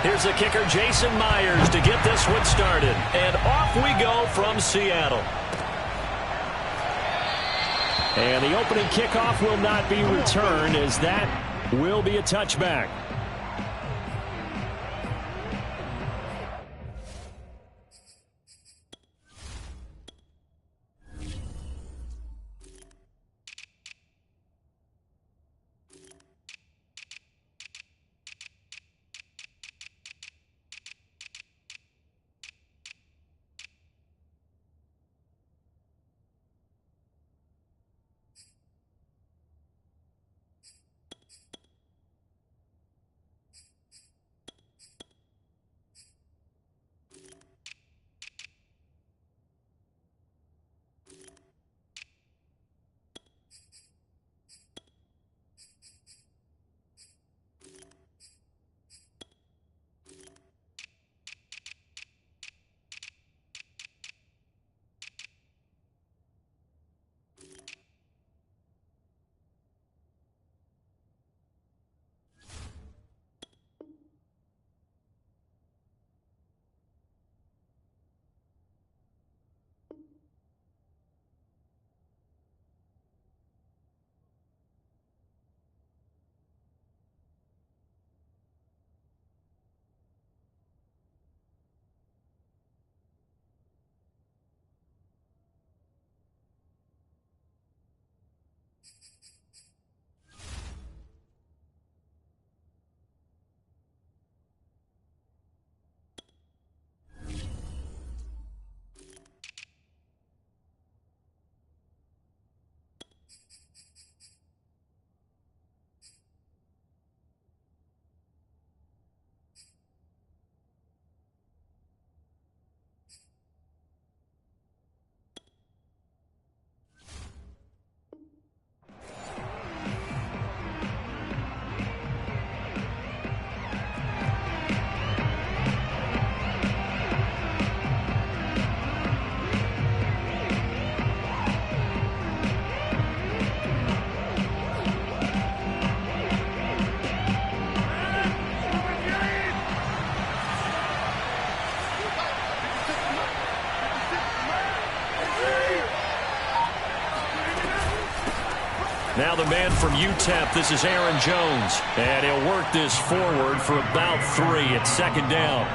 Here's the kicker, Jason Myers, to get this one started. And off we go from Seattle. And the opening kickoff will not be returned, as that will be a touchback. Now the man from UTEP, this is Aaron Jones. And he'll work this forward for about 3 at second down.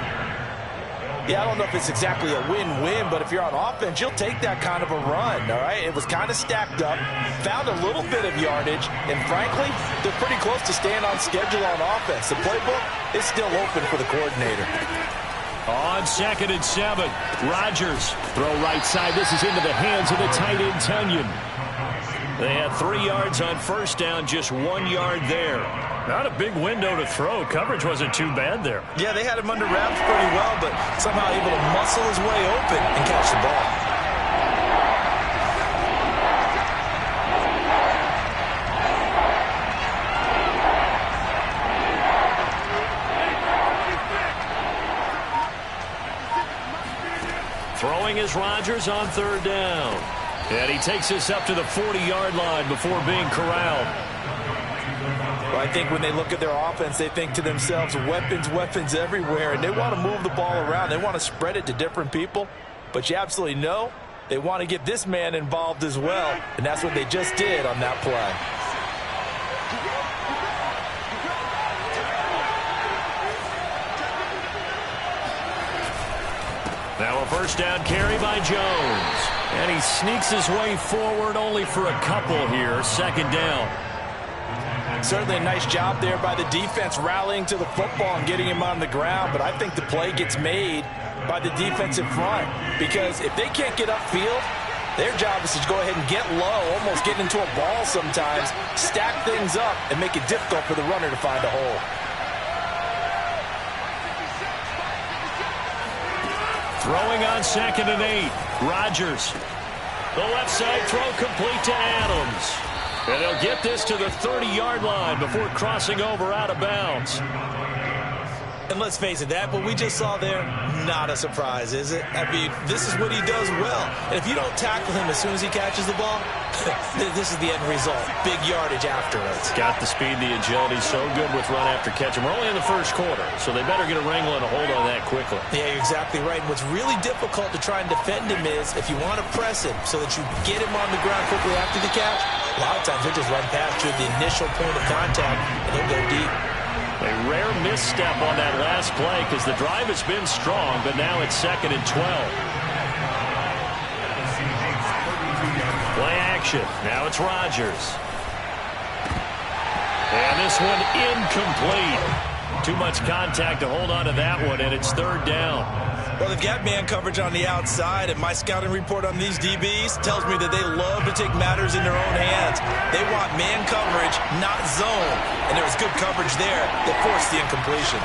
Yeah, I don't know if it's exactly a win-win, but if you're on offense, you'll take that kind of a run, all right? It was kind of stacked up, found a little bit of yardage, and frankly, they're pretty close to staying on schedule on offense. The playbook is still open for the coordinator. On 2nd and 7, Rodgers. Throw right side. This is into the hands of the tight end, Tunyon. They had 3 yards on first down, just 1 yard there. Not a big window to throw. Coverage wasn't too bad there. Yeah, they had him under wraps pretty well, but somehow able to muscle his way open and catch the ball. Throwing is Rodgers on 3rd down. And he takes us up to the 40-yard line before being corralled. Well, I think when they look at their offense, they think to themselves, weapons, weapons everywhere, and they want to move the ball around. They want to spread it to different people, but you absolutely know they want to get this man involved as well, and that's what they just did on that play. Now a first down carry by Jones. And he sneaks his way forward only for a couple here. 2nd down. Certainly a nice job there by the defense rallying to the football and getting him on the ground. But I think the play gets made by the defensive front. Because if they can't get upfield, their job is to go ahead and get low, almost get into a ball sometimes, stack things up, and make it difficult for the runner to find a hole. Throwing on 2nd and 8. Rodgers. The left side throw complete to Adams. And they'll get this to the 30-yard line before crossing over out of bounds. And let's face it, that what we just saw there, not a surprise, is it? I mean, this is what he does well. And if you don't tackle him as soon as he catches the ball, this is the end result. Big yardage afterwards. Got the speed, the agility, so good with run after catch. And we're only in the first quarter, so they better get a wrangle and a hold on that quickly. Yeah, you're exactly right. And what's really difficult to try and defend him is if you want to press him so that you get him on the ground quickly after the catch, a lot of times he'll just run past you at the initial point of contact, and he'll go deep. A rare misstep on that last play because the drive has been strong, but now it's 2nd and 12. Play action. Now it's Rodgers. And this one incomplete. Too much contact to hold on to that one, and it's 3rd down. Well, they've got man coverage on the outside, and my scouting report on these DBs tells me that they love to take matters in their own hands. They want man coverage, not zone. And there was good coverage there that forced the incompletion.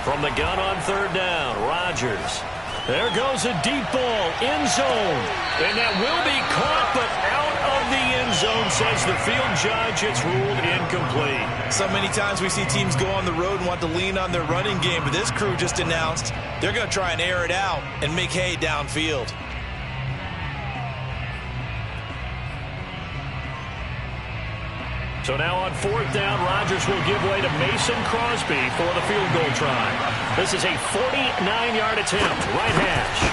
From the gun on 3rd down, Rodgers. There goes a deep ball, end zone. And that will be caught, but out of the end zone, says the field judge. It's ruled incomplete. So many times we see teams go on the road and want to lean on their running game, but this crew just announced they're going to try and air it out and make hay downfield. So now on 4th down, Rodgers will give way to Mason Crosby for the field goal try. This is a 49-yard attempt, right hash.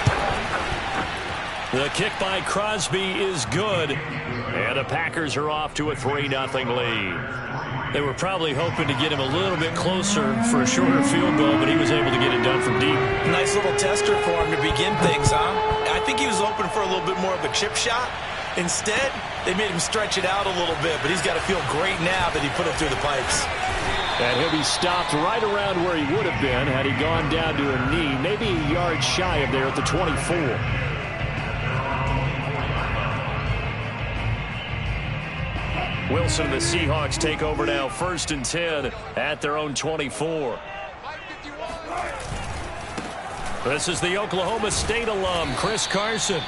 The kick by Crosby is good, and the Packers are off to a 3-0 lead. They were probably hoping to get him a little bit closer for a shorter field goal, but he was able to get it done from deep. Nice little tester for him to begin things, huh? I think he was hoping for a little bit more of a chip shot. Instead, they made him stretch it out a little bit, but he's got to feel great now that he put it through the pipes. And he'll be stopped right around where he would have been had he gone down to a knee, maybe a yard shy of there at the 24. Wilson and the Seahawks take over now, 1st and 10 at their own 24. This is the Oklahoma State alum, Chris Carson.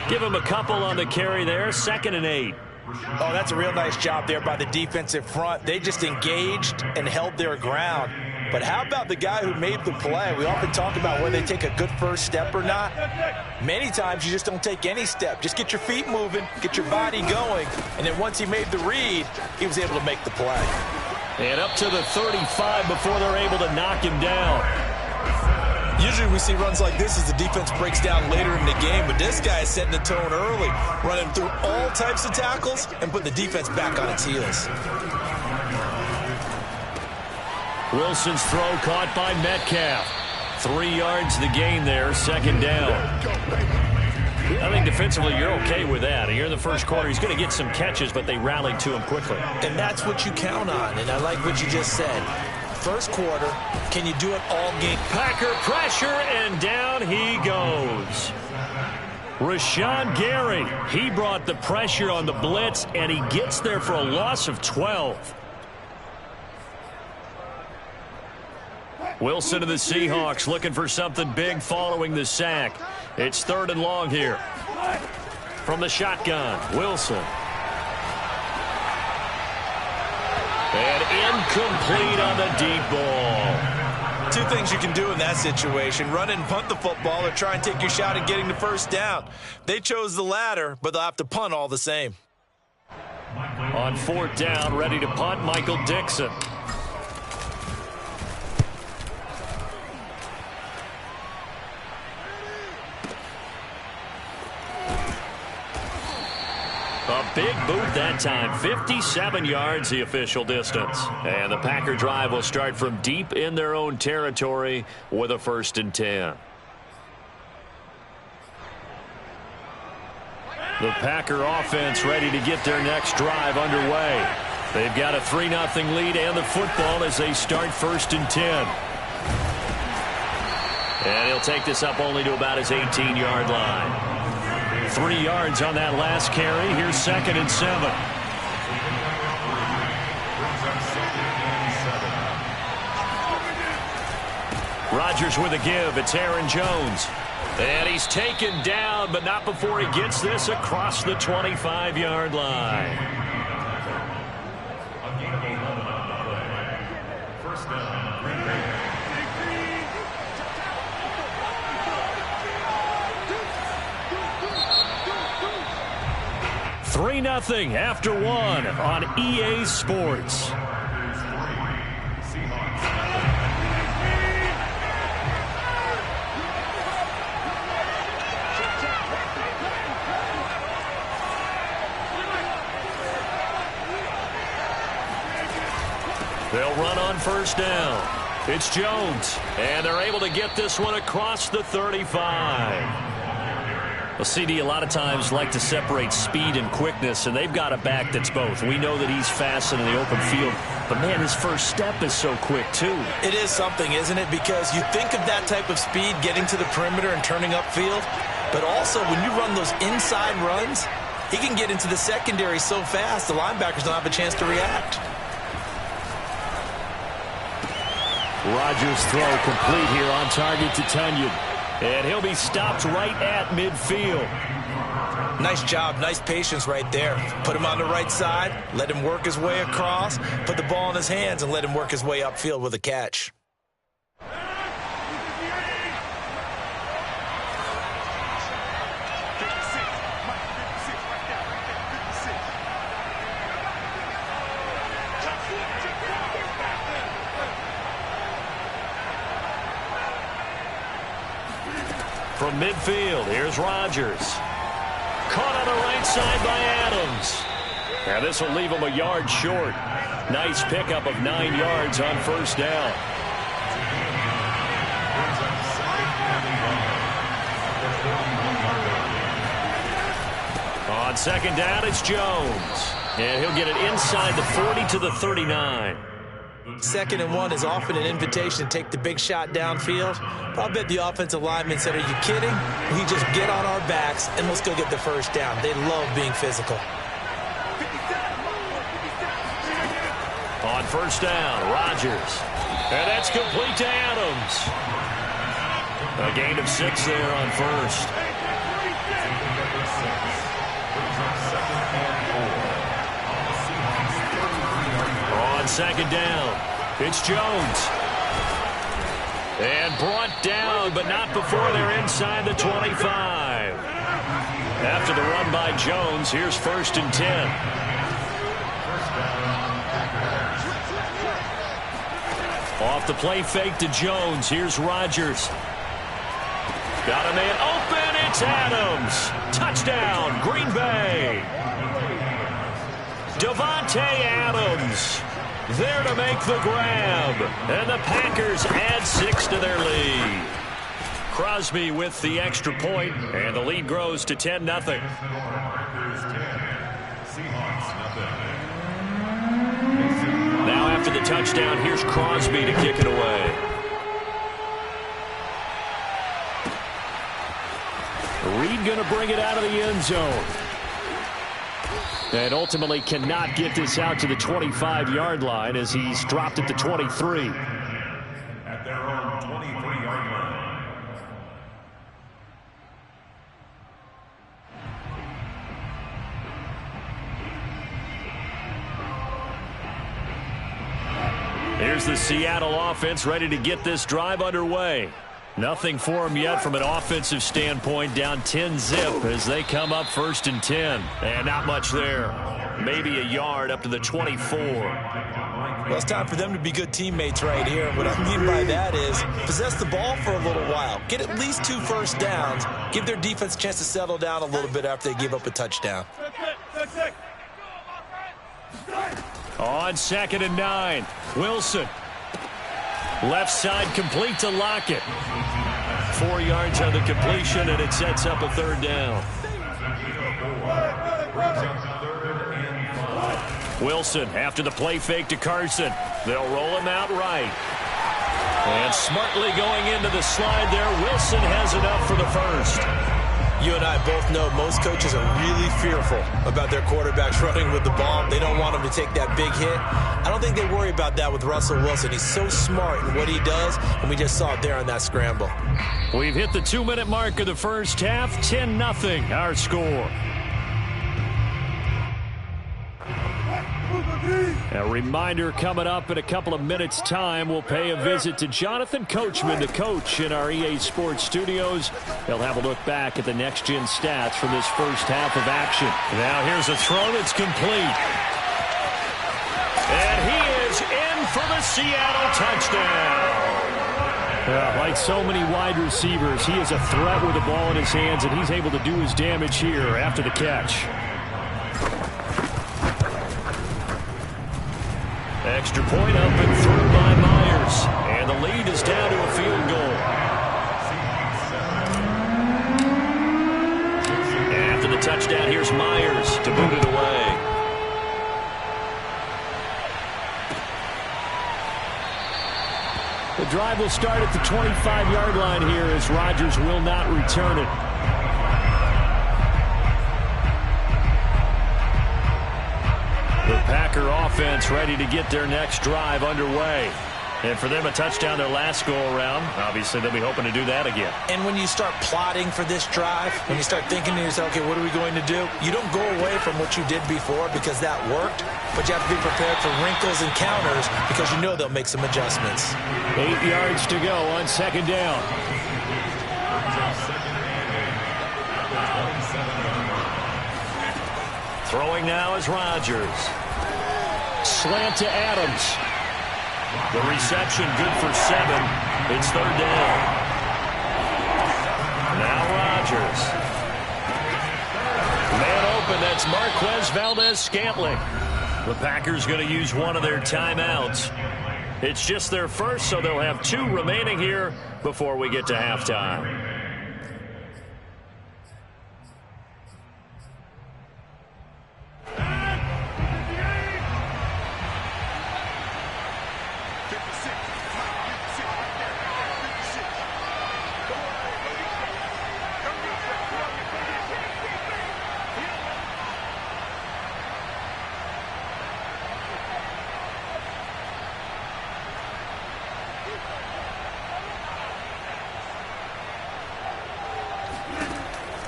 Give him a couple on the carry there, 2nd and 8. Oh, that's a real nice job there by the defensive front. They just engaged and held their ground. But how about the guy who made the play? We often talk about whether they take a good first step or not. Many times you just don't take any step. Just get your feet moving, get your body going, and then once he made the read, he was able to make the play. And up to the 35 before they're able to knock him down. Usually we see runs like this as the defense breaks down later in the game, but this guy is setting the tone early, running through all types of tackles and putting the defense back on its heels. Wilson's throw caught by Metcalf. 3 yards the gain there, 2nd down. I think defensively you're okay with that. Here in the first quarter, he's going to get some catches, but they rallied to him quickly. And that's what you count on, and I like what you just said. First quarter, can you do it all game? Packer pressure, and down he goes. Rashawn Gary, he brought the pressure on the blitz, and he gets there for a loss of 12. Wilson and the Seahawks looking for something big following the sack. It's 3rd and long here. From the shotgun, Wilson. And incomplete on the deep ball. 2 things you can do in that situation: run and punt the football, or try and take your shot at getting the first down. They chose the latter, but they'll have to punt all the same. On 4th down, ready to punt, Michael Dixon. A big boot that time, 57 yards the official distance. And the Packer drive will start from deep in their own territory with a 1st and 10. The Packer offense ready to get their next drive underway. They've got a 3-0 lead and the football as they start 1st and 10. And he'll take this up only to about his 18-yard line. 3 yards on that last carry. Here's 2nd and 7. Rodgers with a give. It's Aaron Jones. And he's taken down, but not before he gets this across the 25-yard line. 3-0 after one on EA Sports. They'll run on first down. It's Jones, and they're able to get this one across the 35. Well, CD, a lot of times like to separate speed and quickness, and they've got a back that's both. We know that he's fast in the open field, but, man, his first step is so quick, too. It is something, isn't it? Because you think of that type of speed getting to the perimeter and turning upfield, but also when you run those inside runs, he can get into the secondary so fast the linebackers don't have a chance to react. Rodgers' throw complete here on target to Tonyan. And he'll be stopped right at midfield. Nice job, nice patience right there. Put him on the right side, let him work his way across, put the ball in his hands, and let him work his way upfield with a catch. From midfield, here's Rodgers. Caught on the right side by Adams. Now this will leave him a yard short. Nice pickup of 9 yards on first down. On second down, it's Jones. And he'll get it inside the 40 to the 39. 2nd and 1 is often an invitation to take the big shot downfield. But I bet the offensive lineman said, are you kidding? We just get on our backs and let's go get the first down. They love being physical. On first down, Rodgers. And that's complete to Adams. A gain of 6 there on first. On second down, it's Jones. And brought down, but not before they're inside the 25. After the run by Jones, here's 1st and 10. Off the play fake to Jones. Here's Rodgers. Got a man open. It's Adams. Touchdown, Green Bay. Davante Adams there to make the grab. And the Packers add 6 to their lead. Crosby with the extra point, and the lead grows to 10-0. Now after the touchdown, here's Crosby to kick it away. Reed going to bring it out of the end zone. And ultimately cannot get this out to the 25-yard line as he's dropped at the 23. At their own 23-yard line. Here's the Seattle offense ready to get this drive underway. Nothing for them yet from an offensive standpoint, down 10-zip as they come up 1st and 10. And not much there. Maybe a yard up to the 24. Well, it's time for them to be good teammates right here. What I mean by that is possess the ball for a little while. Get at least 2 first downs. Give their defense a chance to settle down a little bit after they give up a touchdown. On 2nd and 9, Wilson. Left side complete to Lockett. 4 yards on the completion, and it sets up a 3rd down. Wilson after the play fake to Carson. They'll roll him out right. And smartly going into the slide there, Wilson has enough for the first. You and I both know most coaches are really fearful about their quarterbacks running with the ball. They don't want them to take that big hit. I don't think they worry about that with Russell Wilson. He's so smart in what he does, and we just saw it there on that scramble. We've hit the 2-minute mark of the first half. 10-0 our score. A reminder coming up in a couple of minutes' time. We'll pay a visit to Jonathan Coachman, the coach in our EA Sports studios. He'll have a look back at the next-gen stats from this first half of action. Now here's a throw that's complete. And he is in for the Seattle touchdown. Like so many wide receivers, he is a threat with the ball in his hands, and he's able to do his damage here after the catch. Extra point up and through by Myers. And the lead is down to a field goal. After the touchdown, here's Myers to boot it away. The drive will start at the 25-yard line here as Rodgers will not return it. The Packer offense ready to get their next drive underway. And for them, a touchdown their last go-around. Obviously, they'll be hoping to do that again. And when you start plotting for this drive, when you start thinking to yourself, okay, what are we going to do? You don't go away from what you did before because that worked, but you have to be prepared for wrinkles and counters because you know they'll make some adjustments. 8 yards to go on second down. Throwing now is Rodgers. Slant to Adams. The reception good for 7. It's third down. Now Rodgers. Man open, that's Marquez Valdes-Scantling. The Packers going to use one of their timeouts. It's just their first, so they'll have 2 remaining here before we get to halftime.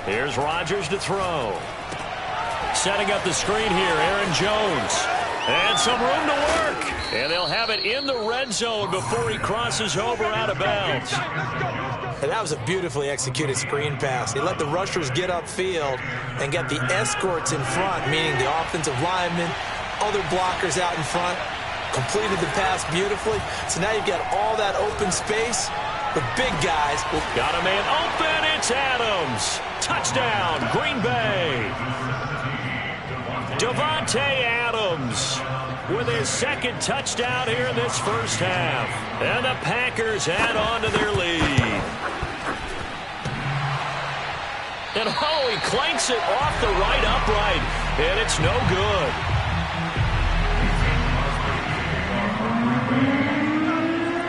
Here's Rodgers to throw. Setting up the screen here, Aaron Jones. And some room to work. And they'll have it in the red zone before he crosses over out of bounds. And that was a beautifully executed screen pass. They let the rushers get upfield and get the escorts in front, meaning the offensive linemen, other blockers out in front. Completed the pass beautifully. So now you've got all that open space. The big guys. Got a man open. It's Adams. Touchdown, Green Bay. Davante Adams with his second touchdown here in this first half. And the Packers add on to their lead. And he clanks it off the right upright. And it's no good.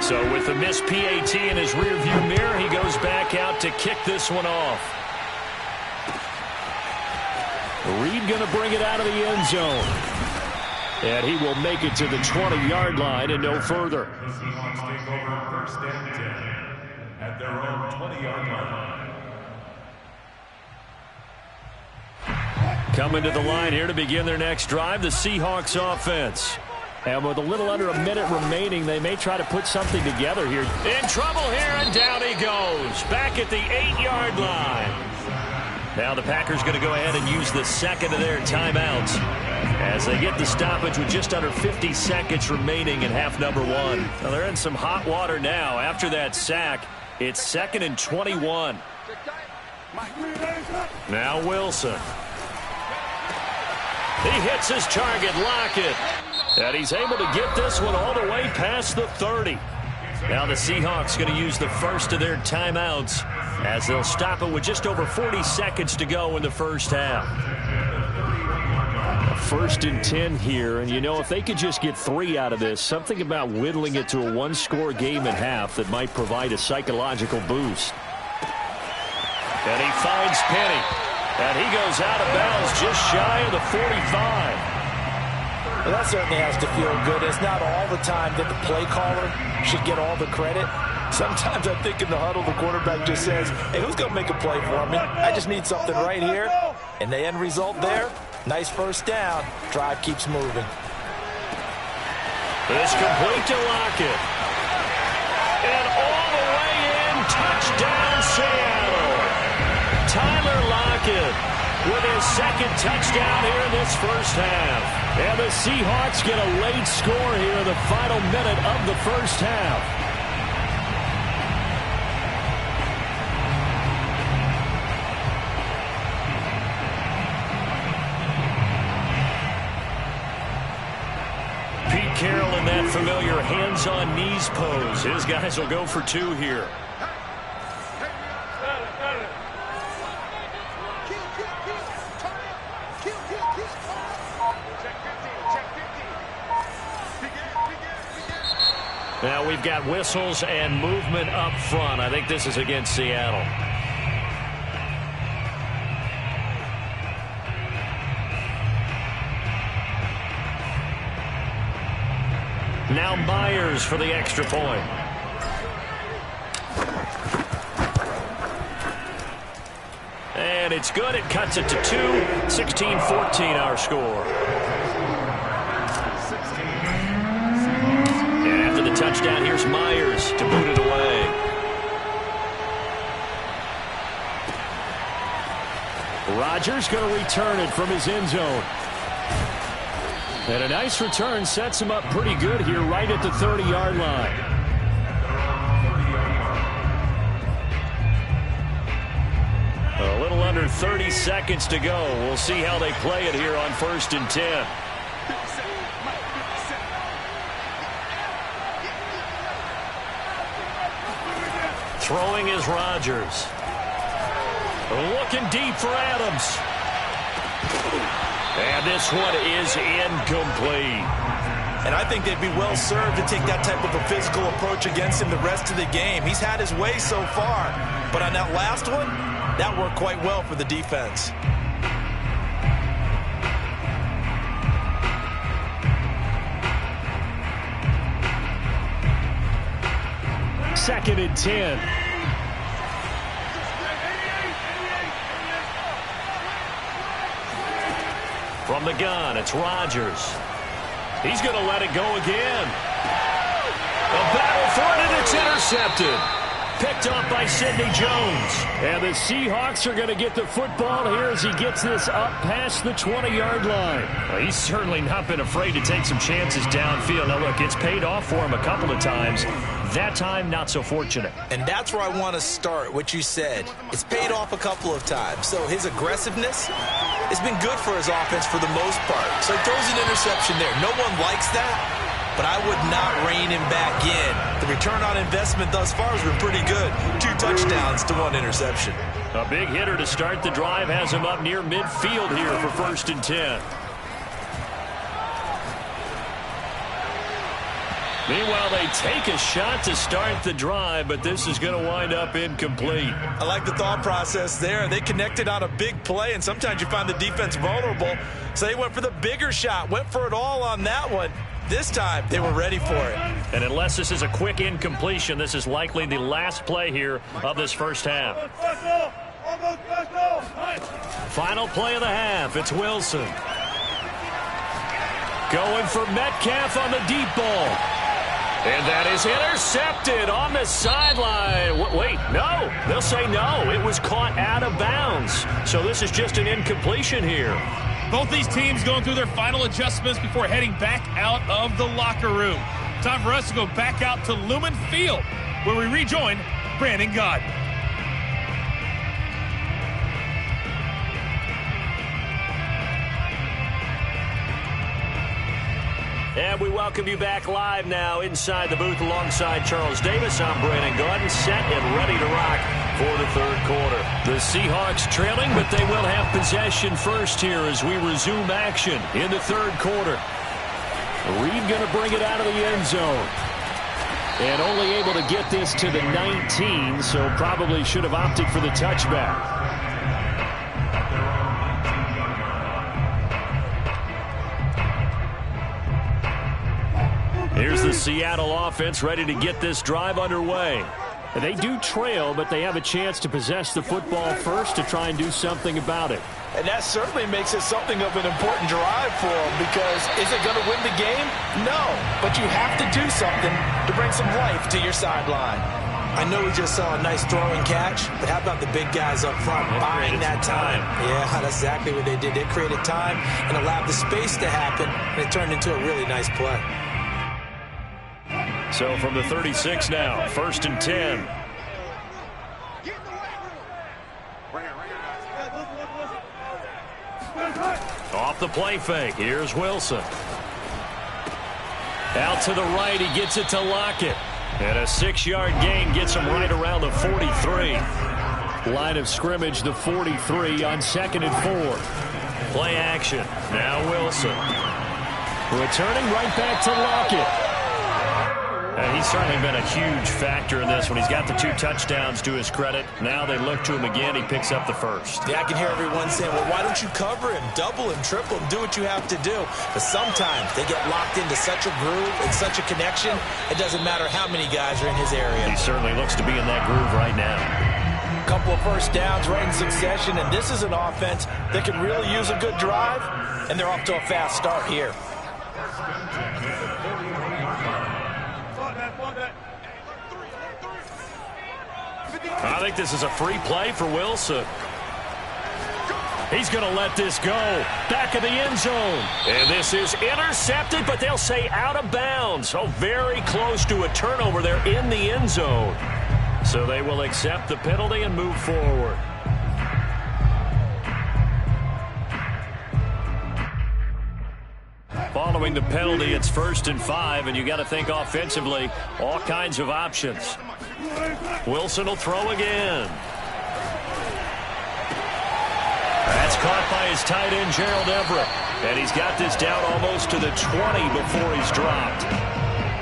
So with the missed PAT in his rearview mirror, he goes back out to kick this one off. Reed going to bring it out of the end zone. And he will make it to the 20-yard line and no further. The Seahawks take over first and 10 at their own 20-yard line. Coming to the line here to begin their next drive, the Seahawks offense. And with a little under a minute remaining, they may try to put something together here. In trouble here, and down he goes. Back at the 8-yard line. Now the Packers going to go ahead and use the second of their timeouts as they get the stoppage with just under 50 seconds remaining in half number 1. Now they're in some hot water now. After that sack, it's 2nd and 21. Now Wilson. He hits his target, Lockett. And he's able to get this one all the way past the 30. Now the Seahawks going to use the first of their timeouts as they'll stop it with just over 40 seconds to go in the first half. A 1st and 10 here, and you know, if they could just get 3 out of this, something about whittling it to a 1-score game at half that might provide a psychological boost. And he finds Penny, and he goes out of bounds just shy of the 45. Well, that certainly has to feel good. It's not all the time that the play caller should get all the credit. Sometimes I think in the huddle, the quarterback just says, hey, who's going to make a play for me? I just need something right here. And the end result there, nice first down. Drive keeps moving. It's complete to Lockett. And all the way in, touchdown Seattle. Tyler Lockett with his second touchdown here in this first half. And the Seahawks get a late score here in the final minute of the first half. Pete Carroll in that familiar hands-on knees pose. His guys will go for two here. Now we've got whistles and movement up front. I think this is against Seattle. Now Myers for the extra point. And it's good. It cuts it to 2. 16-14 our score. And after the touchdown, here's Myers to boot it away. Rodgers going to return it from his end zone. And a nice return sets him up pretty good here right at the 30-yard line. A little under 30 seconds to go. We'll see how they play it here on 1st and 10. Throwing is Rodgers. Looking deep for Adams. And this one is incomplete. And I think they'd be well served to take that type of a physical approach against him the rest of the game. He's had his way so far. But on that last one, that worked quite well for the defense. Second and 10. From the gun, it's Rodgers. He's going to let it go again. A battle for it, and it's intercepted. Picked off by Sidney Jones. And the Seahawks are going to get the football here as he gets this up past the 20-yard line. Well, he's certainly not been afraid to take some chances downfield. Now, look, it's paid off for him a couple of times. That time, not so fortunate. And that's where I want to start, what you said. It's paid off a couple of times. So his aggressiveness has been good for his offense for the most part. So he throws an interception there. No one likes that, but I would not rein him back in. The return on investment thus far has been pretty good. 2 touchdowns to 1 interception. A big hitter to start the drive has him up near midfield here for 1st and 10. Meanwhile, they take a shot to start the drive, but this is going to wind up incomplete. I like the thought process there. They connected on a big play, and sometimes you find the defense vulnerable. So they went for the bigger shot, went for it all on that one. This time, they were ready for it. And unless this is a quick incompletion, this is likely the last play here of this first half. Final play of the half. It's Wilson. Going for Metcalf on the deep ball. And that is intercepted on the sideline. Wait, no. They'll say no. It was caught out of bounds. So this is just an incompletion here. Both these teams going through their final adjustments before heading back out of the locker room. Time for us to go back out to Lumen Field, where we rejoin Brandon Gaudin. And we welcome you back live now inside the booth alongside Charles Davis. I'm Brandon Gaudin, set and ready to rock for the third quarter. The Seahawks trailing, but they will have possession first here as we resume action in the third quarter. Reed going to bring it out of the end zone. And only able to get this to the 19, so probably should have opted for the touchback. Here's the Seattle offense ready to get this drive underway. They do trail, but they have a chance to possess the football first to try and do something about it. And that certainly makes it something of an important drive for him, because is it going to win the game? No, but you have to do something to bring some life to your sideline. I know we just saw a nice throwing catch, but how about the big guys up front buying that time? Yeah, that's exactly what they did. They created time and allowed the space to happen, and it turned into a really nice play. So from the 36 now, 1st and 10. Off the play fake. Here's Wilson. Out to the right. He gets it to Lockett. And a 6-yard gain gets him right around the 43. Line of scrimmage, the 43 on 2nd and 4. Play action. Now Wilson. Returning right back to Lockett. And he's certainly been a huge factor in this one. He's got the 2 touchdowns to his credit. Now they look to him again. He picks up the 1st. Yeah, I can hear everyone saying, well, why don't you cover him, double him, triple him, do what you have to do. But sometimes they get locked into such a groove and such a connection, it doesn't matter how many guys are in his area. He certainly looks to be in that groove right now. A couple of first downs right in succession, and this is an offense that can really use a good drive, and they're off to a fast start here. I think this is a free play for Wilson. He's going to let this go. Back of the end zone. And this is intercepted, but they'll say out of bounds. So very close to a turnover there in the end zone. So they will accept the penalty and move forward. Following the penalty, it's 1st and 5, and you got to think offensively, all kinds of options. Wilson will throw again. That's caught by his tight end, Gerald Everett. And he's got this down almost to the 20 before he's dropped.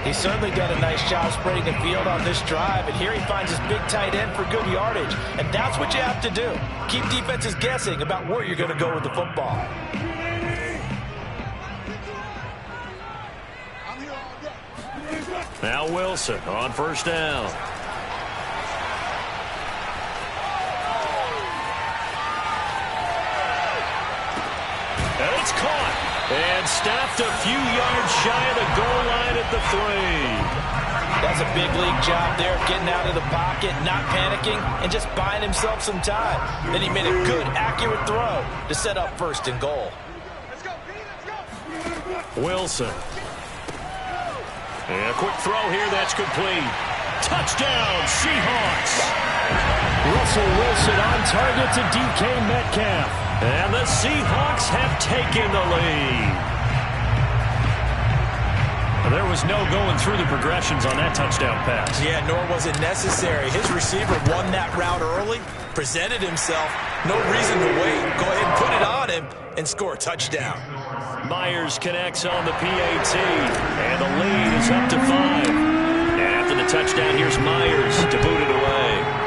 He's certainly done a nice job spreading the field on this drive, and here he finds his big tight end for good yardage. And that's what you have to do. Keep defenses guessing about where you're going to go with the football. Now Wilson on 1st down. And it's caught and stopped a few yards shy of the goal line at the 3. That's a big league job there, getting out of the pocket, not panicking, and just buying himself some time. Then he made a good, accurate throw to set up 1st and goal. Wilson. And a quick throw here, that's complete. Touchdown, Seahawks. Russell Wilson on target to DK Metcalf. And the Seahawks have taken the lead. There was no going through the progressions on that touchdown pass. Yeah, nor was it necessary. His receiver won that route early, presented himself. No reason to wait. Go ahead and put it on him and score a touchdown. Myers connects on the PAT, and the lead is up to 5. And after the touchdown, here's Myers to boot it away.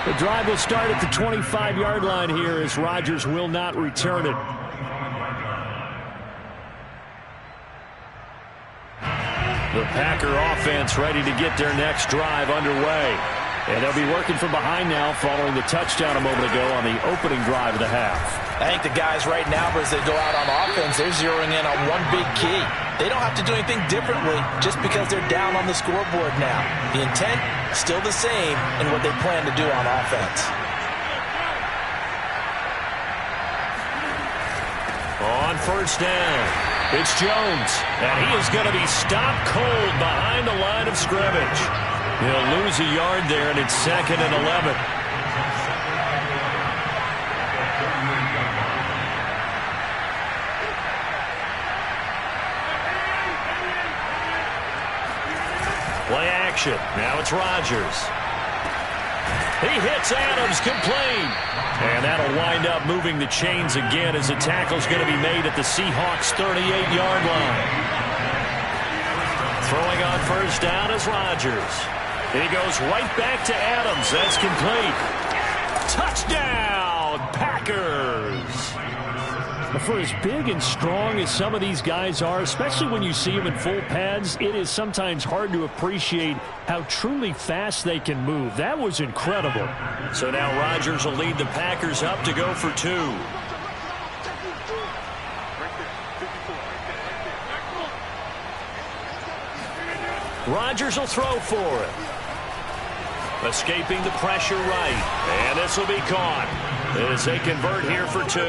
The drive will start at the 25-yard line here as Rodgers will not return it. The Packer offense ready to get their next drive underway. And they'll be working from behind now following the touchdown a moment ago on the opening drive of the half. I think the guys right now, as they go out on offense, they're zeroing in on one big key. They don't have to do anything differently just because they're down on the scoreboard now. The intent, still the same in what they plan to do on offense. On 1st down, it's Jones. And he is going to be stopped cold behind the line of scrimmage. He'll lose a yard there, and it's 2nd and 11. Play action. Now it's Rodgers. He hits Adams, complete. And that'll wind up moving the chains again as the tackle's going to be made at the Seahawks' 38-yard line. Throwing on 1st down is Rodgers. He goes right back to Adams. That's complete. Touchdown, Packers. For as big and strong as some of these guys are, especially when you see them in full pads, it is sometimes hard to appreciate how truly fast they can move. That was incredible. So now Rodgers will lead the Packers up to go for 2. Rodgers will throw for it. Escaping the pressure right. And this will be caught as they convert here for 2.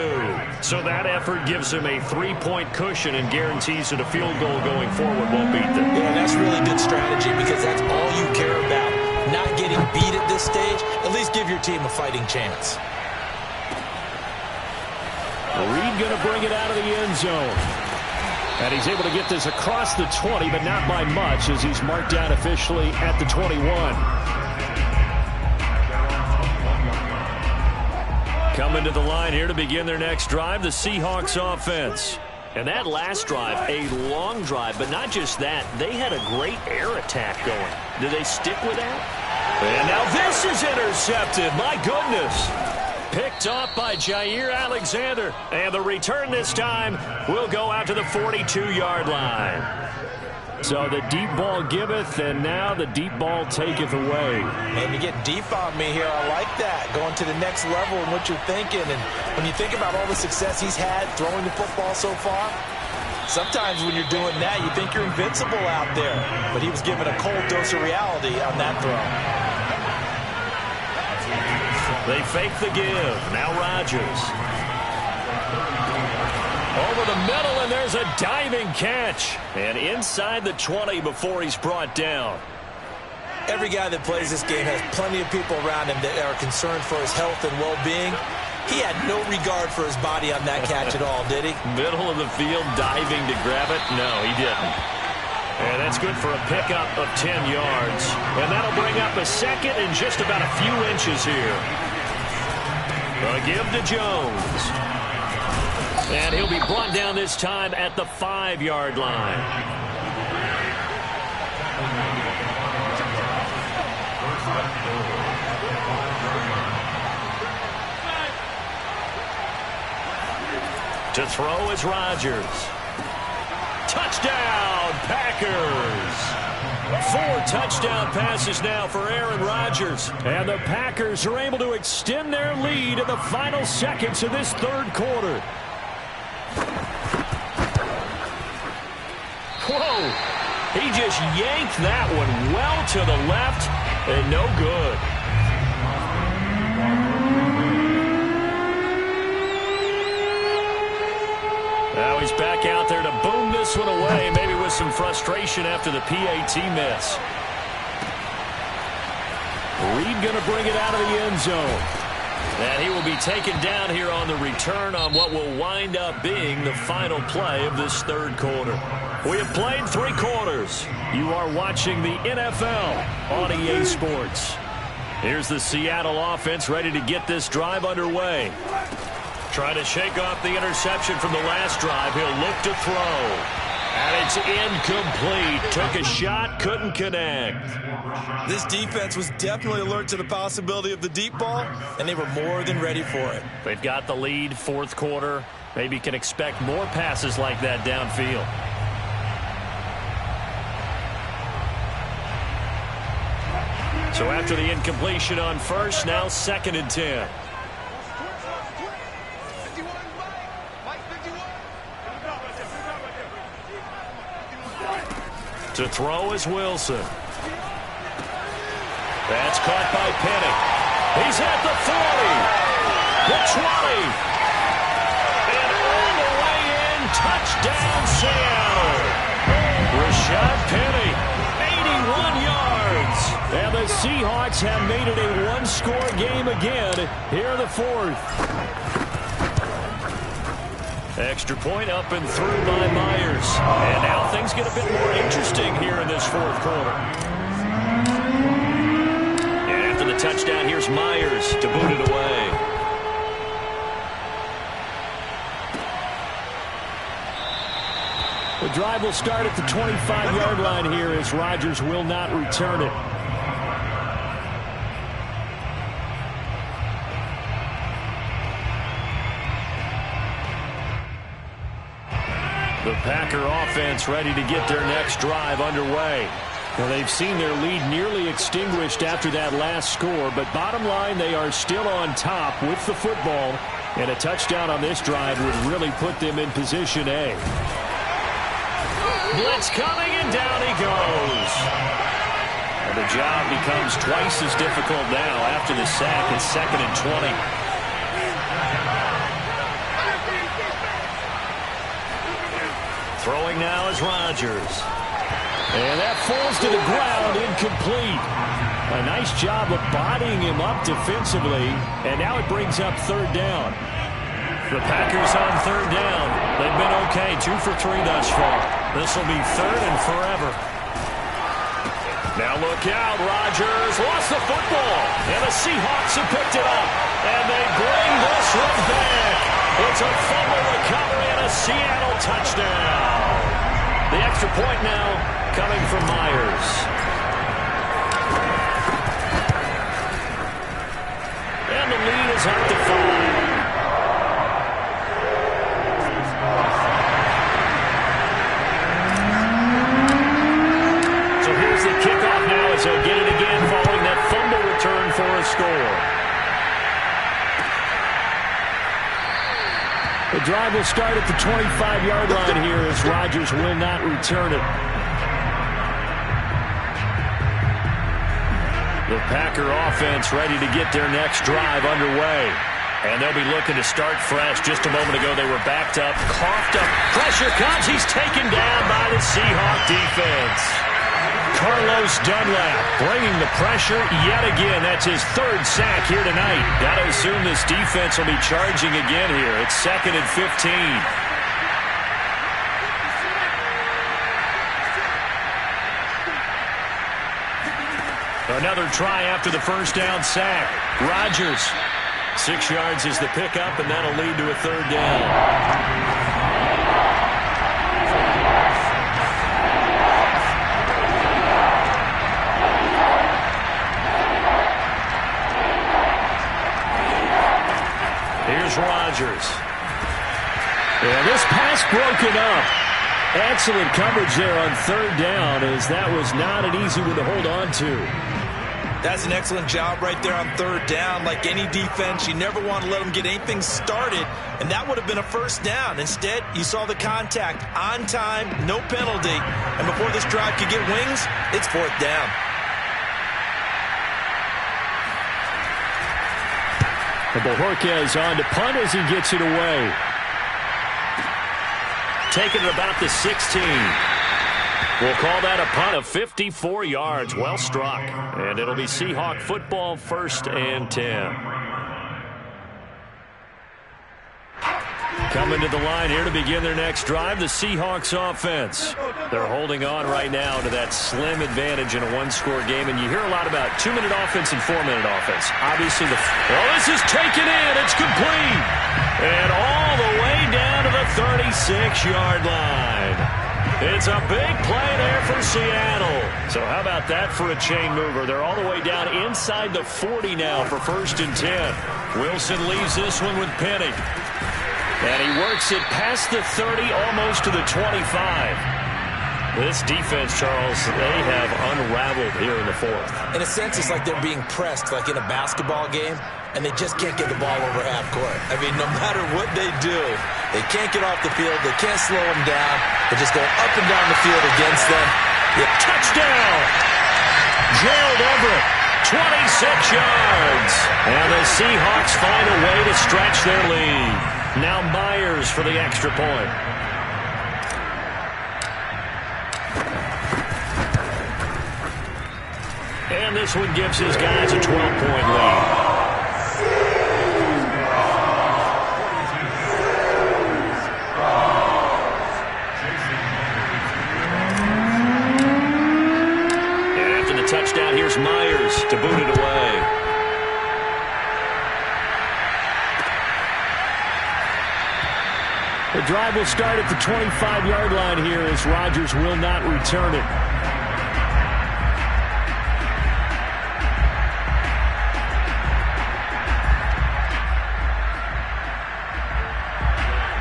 So that effort gives them a 3-point cushion and guarantees that a field goal going forward won't beat them. Yeah, that's really good strategy because that's all you care about. Not getting beat at this stage. At least give your team a fighting chance. Reed going to bring it out of the end zone. And he's able to get this across the 20, but not by much as he's marked down officially at the 21. Coming to the line here to begin their next drive, the Seahawks offense. And that last drive, a long drive, but not just that. They had a great air attack going. Do they stick with that? And now this is intercepted. My goodness. Picked off by Jair Alexander. And the return this time will go out to the 42-yard line. So the deep ball giveth, and now the deep ball taketh away. And you get deep on me here. I like that. Going to the next level in what you're thinking. And when you think about all the success he's had throwing the football so far, sometimes when you're doing that, you think you're invincible out there. But he was given a cold dose of reality on that throw. They fake the give. Now Rodgers. Over the middle, and there's a diving catch. And inside the 20 before he's brought down. Every guy that plays this game has plenty of people around him that are concerned for his health and well-being. He had no regard for his body on that catch at all, did he? Middle of the field, diving to grab it. No, he didn't. And that's good for a pickup of 10 yards. And that'll bring up a second and just about a few inches here. A give to Jones. And he'll be brought down this time at the 5-yard line. To throw is Rodgers. Touchdown, Packers. 4 touchdown passes now for Aaron Rodgers. And the Packers are able to extend their lead in the final seconds of this third quarter. Whoa! He just yanked that one well to the left and no good. Now he's back out there to boom this one away, maybe with some frustration after the PAT miss. Reed going to bring it out of the end zone. And he will be taken down here on the return on what will wind up being the final play of this third quarter. We have played 3 quarters. You are watching the NFL on EA Sports. Here's the Seattle offense ready to get this drive underway. Trying to shake off the interception from the last drive. He'll look to throw. And it's incomplete. Took a shot, couldn't connect. This defense was definitely alert to the possibility of the deep ball, and they were more than ready for it. They've got the lead, fourth quarter. Maybe can expect more passes like that downfield. So after the incompletion on first, now 2nd and 10. To throw is Wilson. That's caught by Penny. He's at the 40. The 20. And all the way in. Touchdown, Seattle. Rashad Penny, 81 yards. And the Seahawks have made it a one-score game again here in the 4th. Extra point up and through by Myers. And now things get a bit more interesting here in this 4th quarter. And after the touchdown, here's Myers to boot it away. The drive will start at the 25-yard line here as Rodgers will not return it. The Packer offense ready to get their next drive underway. Well, they've seen their lead nearly extinguished after that last score, but bottom line, they are still on top with the football, and a touchdown on this drive would really put them in position A. Blitz coming, and down he goes. And the job becomes twice as difficult now after the sack. It's 2nd and 20. Throwing now is Rodgers. And that falls to the ground, incomplete. A nice job of bodying him up defensively, and now it brings up 3rd down. The Packers on 3rd down. They've been okay, 2 for 3 thus far. This will be 3rd and forever. Now look out, Rodgers lost the football, and the Seahawks have picked it up, and they bring this one back. It's a fumble recovery and a Seattle touchdown. The extra point now coming from Myers. And the lead is up to 5. So here's the kickoff now as they'll get it again following that fumble return for a score. The drive will start at the 25-yard line here as Rodgers will not return it. The Packer offense ready to get their next drive underway. And they'll be looking to start fresh. Just a moment ago, they were backed up, coughed up. Pressure comes. He's taken down by the Seahawk defense. Carlos Dunlap bringing the pressure yet again. That's his 3rd sack here tonight. Got to assume this defense will be charging again here. It's 2nd and 15. Another try after the 1st down sack. Rodgers, 6 yards is the pickup, and that'll lead to a 3rd down. Here's Rodgers. And this pass broken up. Excellent coverage there on 3rd down, as that was not an easy one to hold on to. That's an excellent job right there on 3rd down. Like any defense, you never want to let them get anything started, and that would have been a 1st down. Instead, you saw the contact on time, no penalty, and before this drive could get wings, it's 4th down. Bojorquez on to punt as he gets it away. Taking it about the 16. We'll call that a punt of 54 yards. Well struck. And it'll be Seahawk football, 1st and 10. Coming to the line here to begin their next drive, the Seahawks offense. They're holding on right now to that slim advantage in a 1-score game, and you hear a lot about 2-minute offense and 4-minute offense. Obviously, this is taken in. It's complete. And all the way down to the 36-yard line. It's a big play there for Seattle. So how about that for a chain mover? They're all the way down inside the 40 now for 1st and 10. Wilson leaves this one with Penny. And he works it past the 30, almost to the 25. This defense, Charles, they have unraveled here in the 4th. In a sense, it's like they're being pressed, like in a basketball game, and they just can't get the ball over half court. I mean, no matter what they do, they can't get off the field. They can't slow them down. They're just going up and down the field against them. Touchdown! Gerald Everett, 26 yards. And the Seahawks find a way to stretch their lead. Now Myers for the extra point. And this one gives his guys a 12-point lead. And after the touchdown, here's Myers to boot it away. The drive will start at the 25-yard line here as Rodgers will not return it.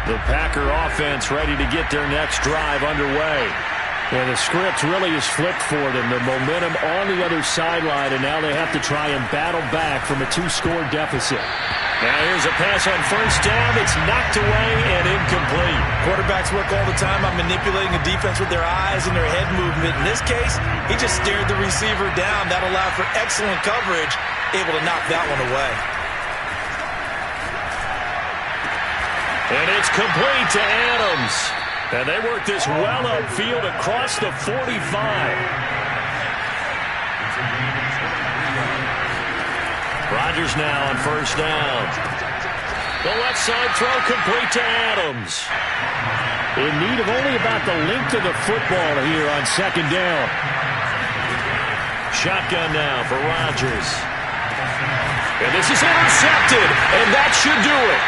The Packer offense ready to get their next drive underway. And the script really is flipped for them. The momentum on the other sideline, and now they have to try and battle back from a 2-score deficit. Now here's a pass on first down. It's knocked away and incomplete. Quarterbacks work all the time on manipulating the defense with their eyes and their head movement. In this case, he just stared the receiver down. That allowed for excellent coverage, able to knock that one away. And it's complete to Adams. And they work this well upfield across the 45. Rodgers now on first down. The left side throw complete to Adams. In need of only about the length of the football here on second down. Shotgun now for Rodgers. And this is intercepted, and that should do it.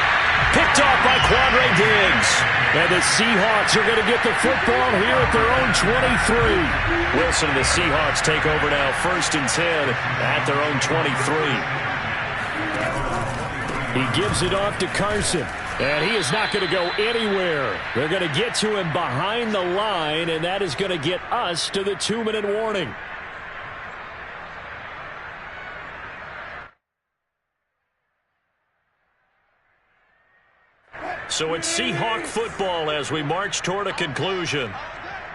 Picked off by Quandre Diggs. And the Seahawks are going to get the football here at their own 23. Wilson and the Seahawks take over now, 1st and 10 at their own 23. He gives it off to Carson. And he is not going to go anywhere. They're going to get to him behind the line, and that is going to get us to the 2-minute warning. So it's Seahawk football as we march toward a conclusion.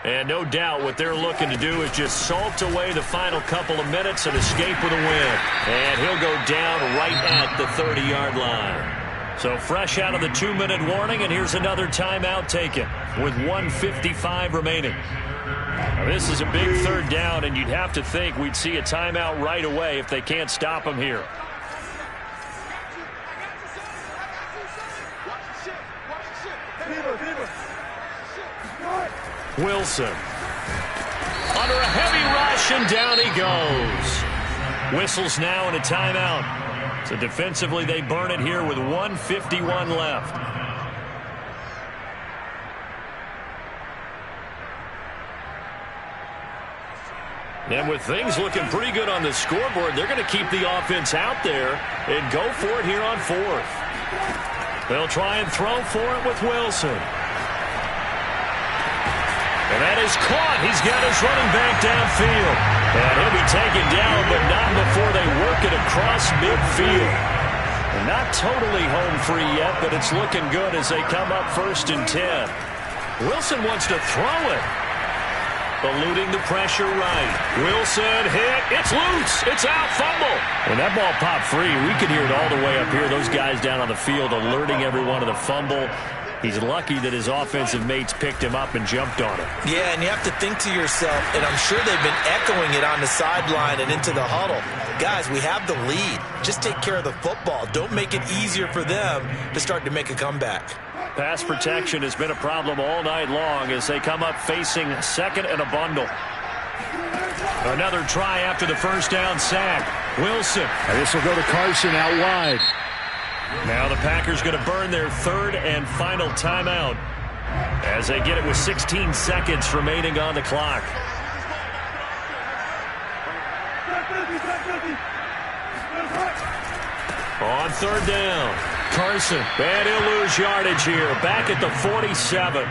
And no doubt what they're looking to do is just salt away the final couple of minutes and escape with a win. And he'll go down right at the 30-yard line. So fresh out of the 2-minute warning, and here's another timeout taken with 1:55 remaining. Now, this is a big third down, and you'd have to think we'd see a timeout right away if they can't stop him here. Wilson under a heavy rush, and down he goes. Whistles now in a timeout. So defensively they burn it here with 1:51 left. And with things looking pretty good on the scoreboard, they're going to keep the offense out there and go for it here on 4th. They'll try and throw for it with Wilson. And that is caught. He's got his running back downfield. And he'll be taken down, but not before they work it across midfield. And not totally home free yet, but it's looking good as they come up 1st and 10. Wilson wants to throw it. Eluding the pressure right. Wilson hit. It's loose. It's out. Fumble. When that ball popped free, we could hear it all the way up here. Those guys down on the field alerting everyone of the fumble. He's lucky that his offensive mates picked him up and jumped on it. Yeah, and you have to think to yourself, and I'm sure they've been echoing it on the sideline and into the huddle. Guys, we have the lead. Just take care of the football. Don't make it easier for them to start to make a comeback. Pass protection has been a problem all night long as they come up facing 2nd and a bundle. Another try after the first down sack. Wilson. And this will go to Carson out wide. Now the Packers going to burn their 3rd and final timeout as they get it with 16 seconds remaining on the clock. On 3rd down, Carson, and he'll lose yardage here, back at the 47.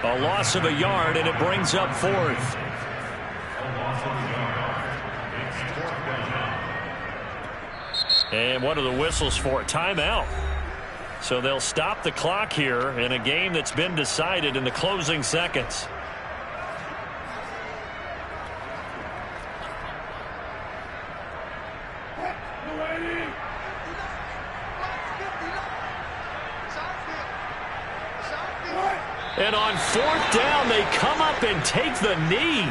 A loss of a yard, and it brings up 4th. And what are the whistles for? Timeout. So they'll stop the clock here in a game that's been decided in the closing seconds. And on 4th down, they come up and take the knee.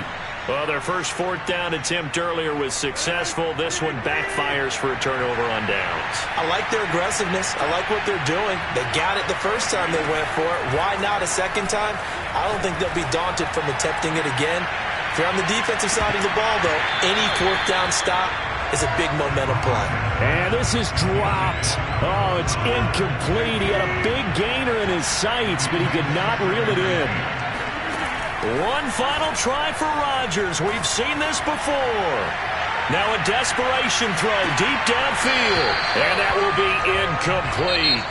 Well, their first 4th down attempt earlier was successful. This one backfires for a turnover on downs. I like their aggressiveness. I like what they're doing. They got it the first time they went for it. Why not a second time? I don't think they'll be daunted from attempting it again. If you're on the defensive side of the ball, though, any 4th down stop is a big momentum play. And this is dropped. Oh, it's incomplete. He had a big gainer in his sights, but he could not reel it in. One final try for Rodgers. We've seen this before. Now a desperation throw deep downfield. And that will be incomplete.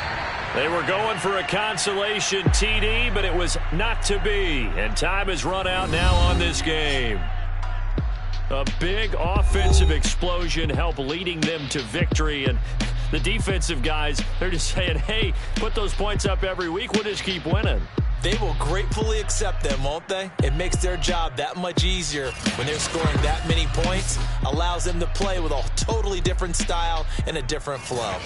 They were going for a consolation TD, but it was not to be. And time has run out now on this game. A big offensive explosion helped leading them to victory. And the defensive guys, they're just saying, hey, put those points up every week. We'll just keep winning. They will gratefully accept them, won't they? It makes their job that much easier when they're scoring that many points. Allows them to play with a totally different style and a different flow.